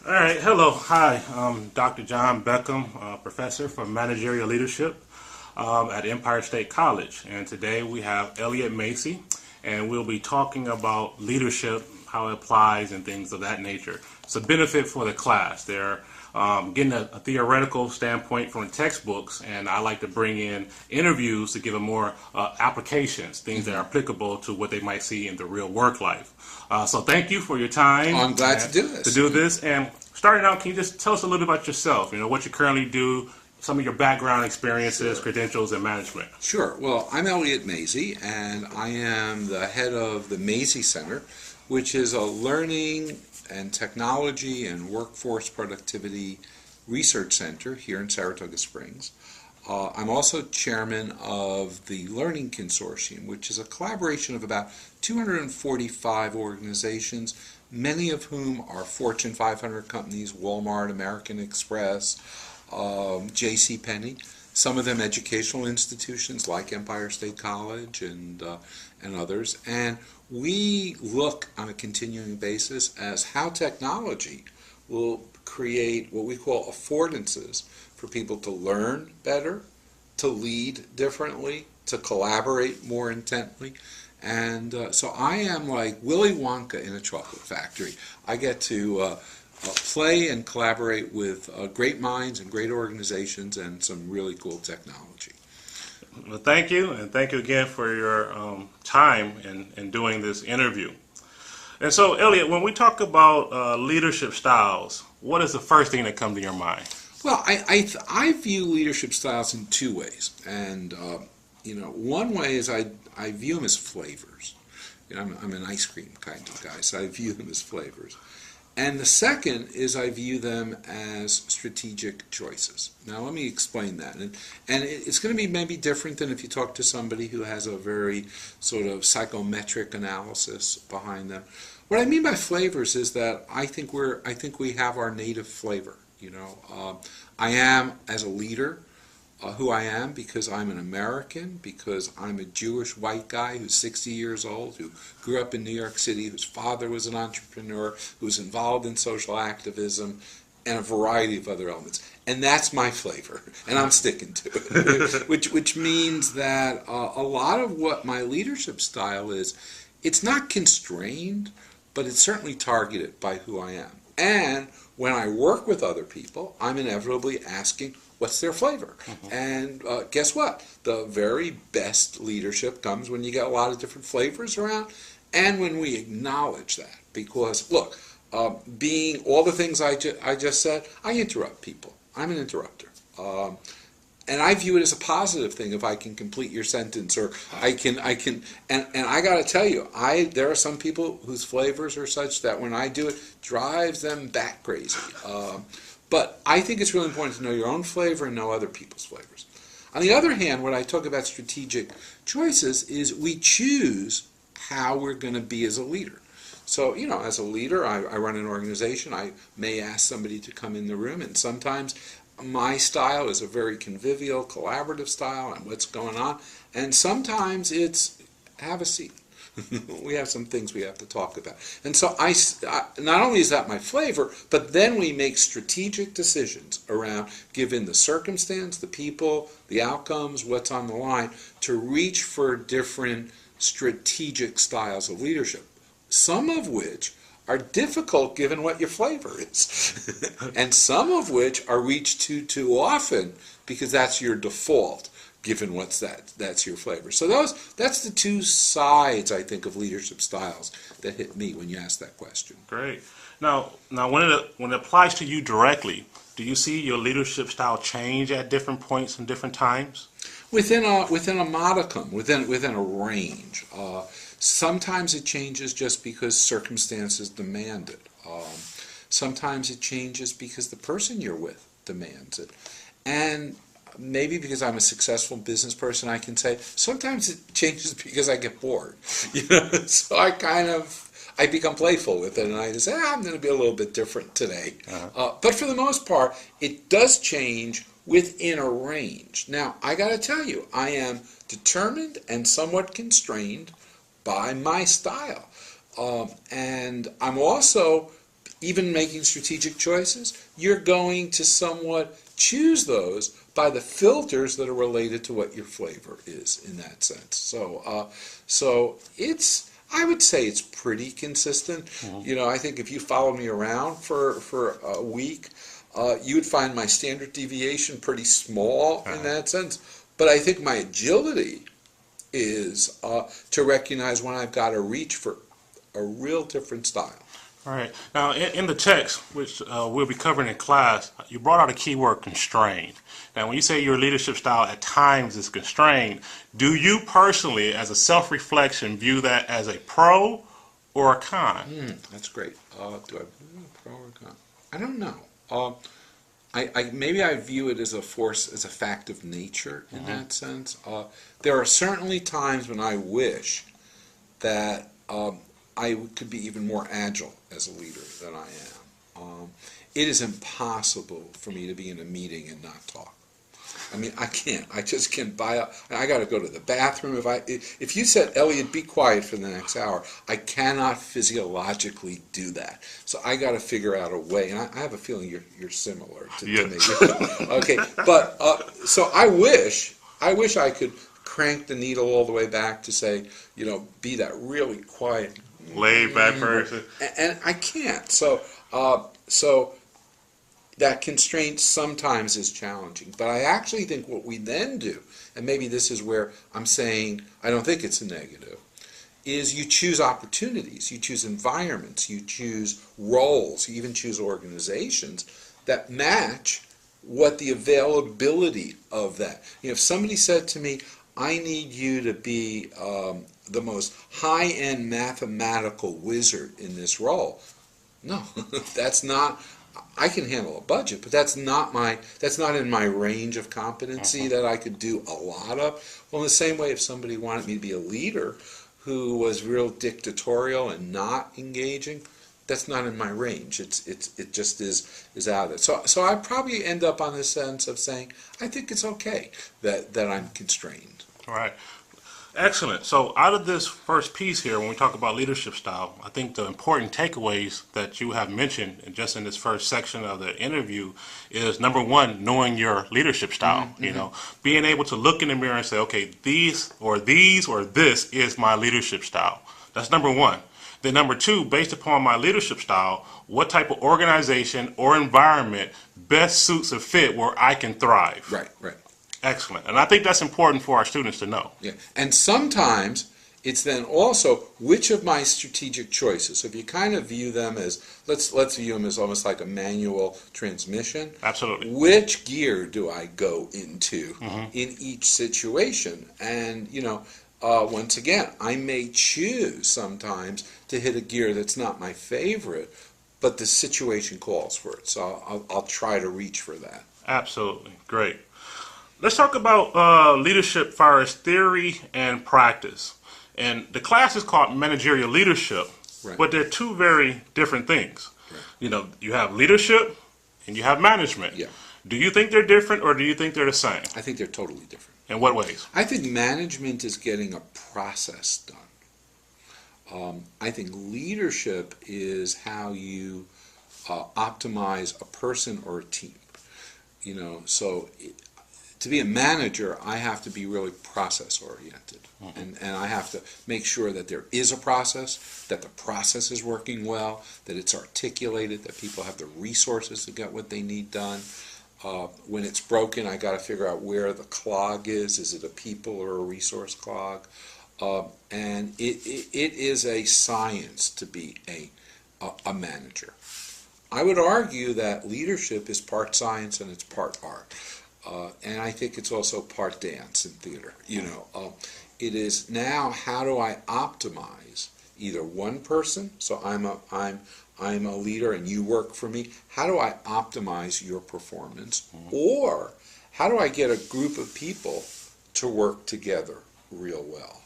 All right, hello, hi. I'm Dr. John Beckham, professor for managerial leadership at Empire State College. And today we have Elliot Masie, and we'll be talking about leadership, how it applies, and things of that nature. It's a benefit for the class. They're getting a theoretical standpoint from the textbooks, and I like to bring in interviews to give them more applications, things that are applicable to what they might see in the real work life. So thank you for your time. I'm glad to do this. And starting out, can you just tell us a little bit about yourself? You know, what you currently do, some of your background experiences, credentials, and management. Sure. Well, I'm Elliot Masie, and I am the head of the Masie Center, which is a learning and technology and workforce productivity research center here in Saratoga Springs. I'm also chairman of the Learning Consortium, which is a collaboration of about 245 organizations, many of whom are Fortune 500 companies, Walmart, American Express, JCPenney, some of them educational institutions like Empire State College and others. And we look on a continuing basis as how technology will create what we call affordances for people to learn better, to lead differently, to collaborate more intently. And so I am like Willy Wonka in a chocolate factory. I get to play and collaborate with great minds and great organizations and some really cool technology. Well, thank you, and thank you again for your time in doing this interview. And so, Elliot, when we talk about leadership styles, what is the first thing that comes to your mind? Well, I view leadership styles in two ways, and one way is I view them as flavors. I'm an ice cream kind of guy, so I view them as flavors. And the second is I view them as strategic choices. Now let me explain that. And it's going to be maybe different than if you talk to somebody who has a very sort of psychometric analysis behind them. What I mean by flavors is that I think we have our native flavor. I am, as a leader, who I am because I'm an American, because I'm a Jewish white guy who's 60 years old, who grew up in New York City, whose father was an entrepreneur, who's involved in social activism, and a variety of other elements. And that's my flavor, and I'm sticking to it, which means that a lot of what my leadership style is, it's not constrained, but it's certainly targeted by who I am. And when I work with other people, I'm inevitably asking, what's their flavor? And guess what? The very best leadership comes when you get a lot of different flavors around, and when we acknowledge that. Because, look, being all the things I just said, I interrupt people. I'm an interrupter. And I view it as a positive thing if I can complete your sentence, or I can, and I got to tell you, there are some people whose flavors are such that when I do it, drives them bat crazy. But I think it's really important to know your own flavor and know other people's flavors. On the other hand, when I talk about strategic choices, is we choose how we're going to be as a leader. So, as a leader, I run an organization. I may ask somebody to come in the room, and sometimes my style is a very convivial, collaborative style, and what's going on. And sometimes it's have a seat. We have some things we have to talk about. And so I not only is that my flavor, but then we make strategic decisions around, given the circumstance, the people, the outcomes, what's on the line, to reach for different strategic styles of leadership, some of which are difficult given what your flavor is, and some of which are reached too often because that's your default, given that's your flavor. So that's the two sides, I think, of leadership styles that hit me when you ask that question. Great. Now when it applies to you directly, do you see your leadership style change at different points and different times? Within a modicum, within a range. Sometimes it changes just because circumstances demand it. Sometimes it changes because the person you're with demands it. And maybe because I'm a successful business person, I can say sometimes it changes because I get bored. So I become playful with it, and I just say, I'm going to be a little bit different today. But for the most part, it does change within a range. Now, I got to tell you, I am determined and somewhat constrained by my style. And I'm also even making strategic choices, you're going to somewhat choose those by the filters that are related to what your flavor is in that sense. So I would say it's pretty consistent. I think if you followed me around for a week, you would find my standard deviation pretty small in that sense. But I think my agility is to recognize when I've got to reach for a real different style. All right. Now, in the text, which we'll be covering in class, you brought out a key word, constrained. Now, when you say your leadership style at times is constrained, do you personally, as a self-reflection, view that as a pro or a con? That's great. Do I pro or con? I don't know. Maybe I view it as a force, as a fact of nature in that sense. There are certainly times when I wish that I could be even more agile as a leader than I am. It is impossible for me to be in a meeting and not talk. I mean, I can't. I just can't buy up. I got to go to the bathroom. If you said, Elliot, be quiet for the next hour, I cannot physiologically do that. So I got to figure out a way. And I have a feeling you're similar to me. Okay, but so I wish I could crank the needle all the way back to say, be that really quiet, laid back person. And I can't. So that constraint sometimes is challenging. But I actually think what we then do, and maybe this is where I'm saying I don't think it's a negative, is you choose opportunities, you choose environments, you choose roles, you even choose organizations that match what the availability of that. If somebody said to me, I need you to be the most high-end mathematical wizard in this role. No, that's not. I can handle a budget, but that's not in my range of competency that I could do a lot of. Well, in the same way, if somebody wanted me to be a leader who was real dictatorial and not engaging, that's not in my range. It just is out of it. So I probably end up on the sense of saying I think it's okay that I'm constrained. All right. Excellent. So out of this first piece here, when we talk about leadership style, I think the important takeaways that you have mentioned just in this first section of the interview is, number one, knowing your leadership style. Being able to look in the mirror and say, okay, these or this is my leadership style. That's number one. Then number two, based upon my leadership style, what type of organization or environment best suits a fit where I can thrive? Right. Excellent. And I think that's important for our students to know. Yeah. And sometimes it's then also which of my strategic choices. So if you kind of view them as, let's view them as almost like a manual transmission. Absolutely. Which gear do I go into in each situation? And, once again, I may choose sometimes to hit a gear that's not my favorite, but the situation calls for it. So I'll try to reach for that. Absolutely. Great. Let's talk about leadership as far as theory and practice. And the class is called managerial leadership, but they're two very different things. Right. You have leadership and you have management. Yeah. Do you think they're different or do you think they're the same? I think they're totally different. In what ways? I think management is getting a process done. I think leadership is how you optimize a person or a team. To be a manager, I have to be really process-oriented. And I have to make sure that there is a process, that the process is working well, that it's articulated, that people have the resources to get what they need done. When it's broken, I got to figure out where the clog is. Is it a people or a resource clog? And it is a science to be a manager. I would argue that leadership is part science and it's part art. And I think it's also part dance and theater. It is now, how do I optimize either one person? So I'm a leader and you work for me. How do I optimize your performance? Or how do I get a group of people to work together real well?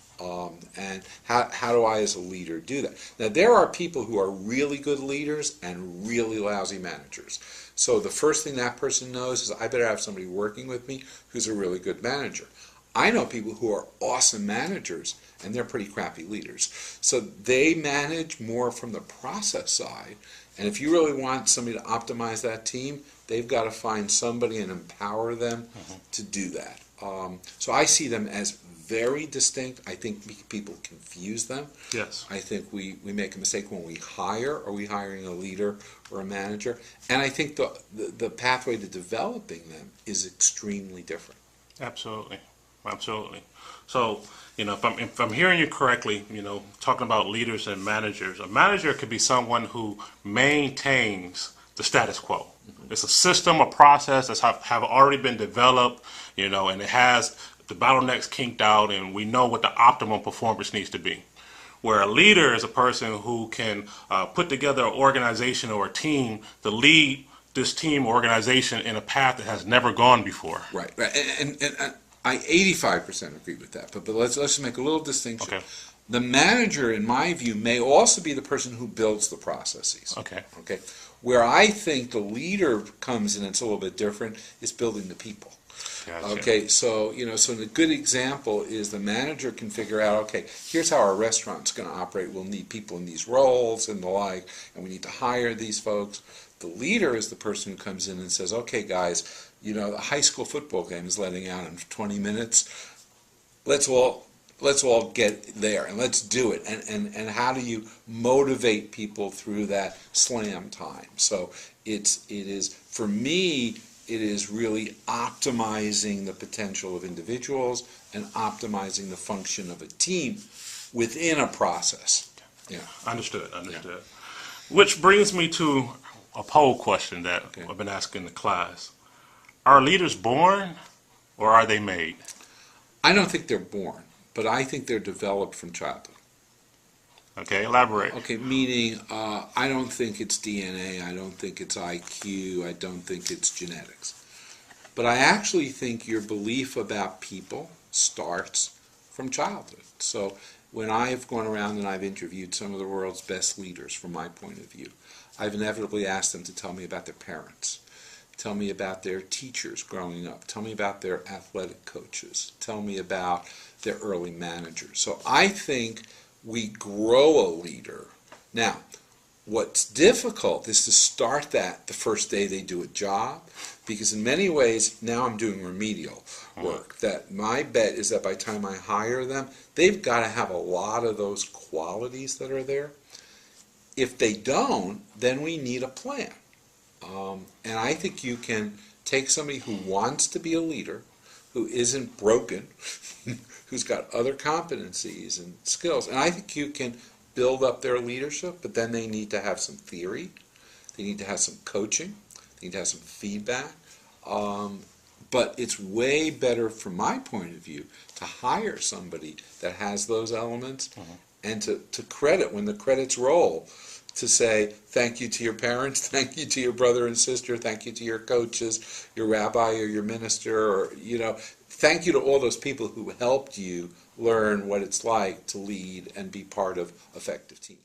And how do I as a leader do that? Now, there are people who are really good leaders and really lousy managers. So the first thing that person knows is I better have somebody working with me who's a really good manager. I know people who are awesome managers and they're pretty crappy leaders. So they manage more from the process side, and if you really want somebody to optimize that team, they've got to find somebody and empower them to do that. So I see them as very distinct. I think people confuse them. Yes. I think we make a mistake when we hire. Are we hiring a leader or a manager? And I think the pathway to developing them is extremely different. Absolutely. Absolutely. So, if I'm hearing you correctly, talking about leaders and managers, a manager could be someone who maintains the status quo. It's a system, a process that's have already been developed, and it has the bottlenecks kinked out, and we know what the optimum performance needs to be. Where a leader is a person who can put together an organization or a team to lead this team or organization in a path that has never gone before. Right. And I 85% agree with that. But let's just make a little distinction. Okay. The manager, in my view, may also be the person who builds the processes. Okay. Okay. Where I think the leader comes in, it's a little bit different, is building the people. Gotcha. Okay, so so a good example is the manager can figure out, okay, here's how our restaurant's going to operate. We'll need people in these roles and the like, and we need to hire these folks. The leader is the person who comes in and says, okay, guys, the high school football game is letting out in 20 minutes. Let's all get there and let's do it. And how do you motivate people through that slam time? So it is for me. It is really optimizing the potential of individuals and optimizing the function of a team within a process. Yeah. Understood. Yeah. Yeah. Which brings me to a poll question that I've been asking the class. Are leaders born or are they made? I don't think they're born, but I think they're developed from childhood. Okay, elaborate. Okay, meaning I don't think it's DNA, I don't think it's IQ, I don't think it's genetics. But I actually think your belief about people starts from childhood. So when I've gone around and I've interviewed some of the world's best leaders from my point of view, I've inevitably asked them to tell me about their parents. Tell me about their teachers growing up. Tell me about their athletic coaches. Tell me about their early managers. So I think we grow a leader. Now, what's difficult is to start that the first day they do a job, because in many ways, now I'm doing remedial work. That my bet is that by the time I hire them, they've got to have a lot of those qualities that are there. If they don't, then we need a plan. And I think you can take somebody who wants to be a leader, who isn't broken, who's got other competencies and skills, and I think you can build up their leadership, but then they need to have some theory, they need to have some coaching, they need to have some feedback, but it's way better from my point of view to hire somebody that has those elements and to credit, when the credits roll, to say thank you to your parents, thank you to your brother and sister, thank you to your coaches, your rabbi or your minister, or thank you to all those people who helped you learn what it's like to lead and be part of effective teams.